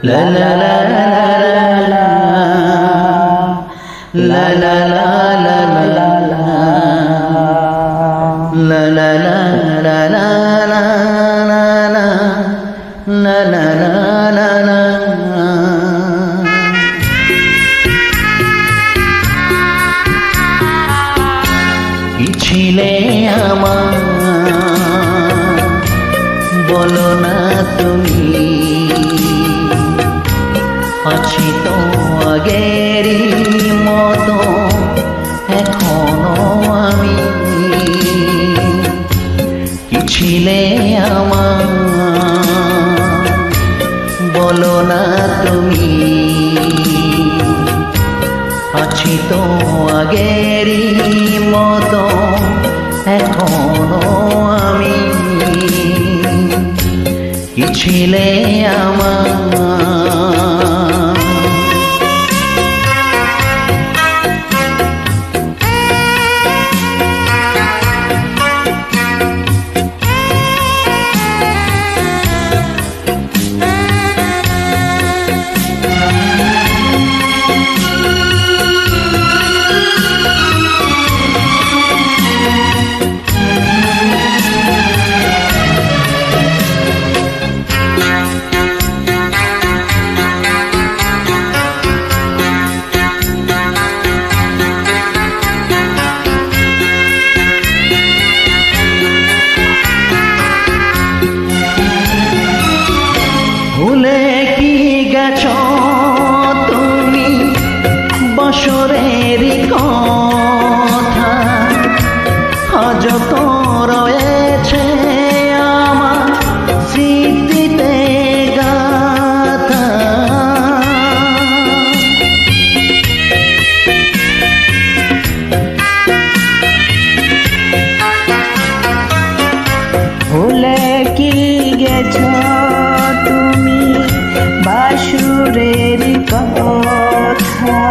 লা লা লা লা লা লা লা লা লা লা লা লা লা লা লা লা লা লা। কি ছিলে আমার বলো না তুমি, আছি তো আগেরই মতো এখনো আমি। কি ছিলে আমার বলো না তুমি, আছি তো আগেরই মতো এখনো আমি। কি ছিলে আমার ভুলে কি গেছ তুমি বছরের কথা, আজ তো রয়েছে আমার স্মৃতিতে গাথা। ভুলে কি গেছ তুমি বাসুরের কথা,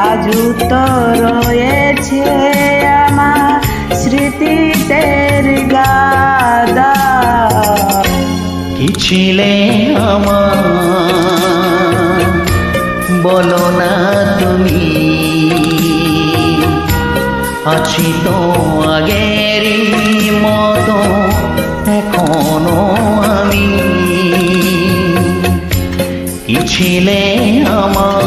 আজও তো রয়েছে আমার স্মৃতিতের গাদা। কি ছিলে আমার বলো না তুমি, আছি তো আগেরই মতো এখনো আমি। কি ছিলে আমার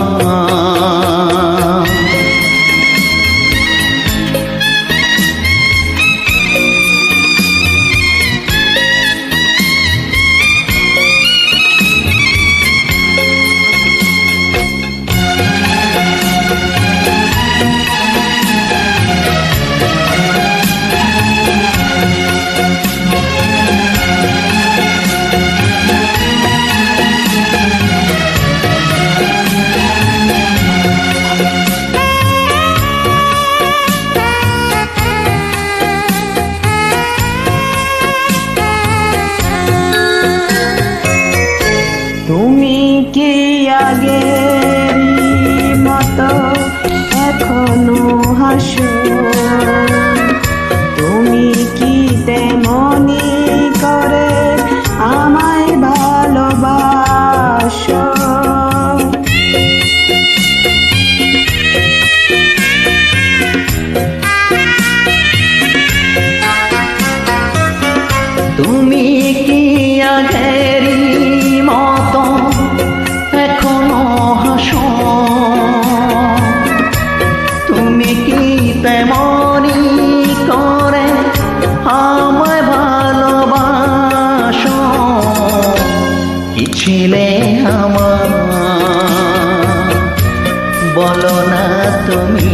তুমি কি আগের মতো এখনো হাসো, তুমি কি তেমনি করে আমায় ভালোবাসো। তুমি কি আগেরই মতো এখনো হাসো, তুমি কি তেমনি করে আমায় ভালোবাসো। কি ছিলে আমার বলো না তুমি,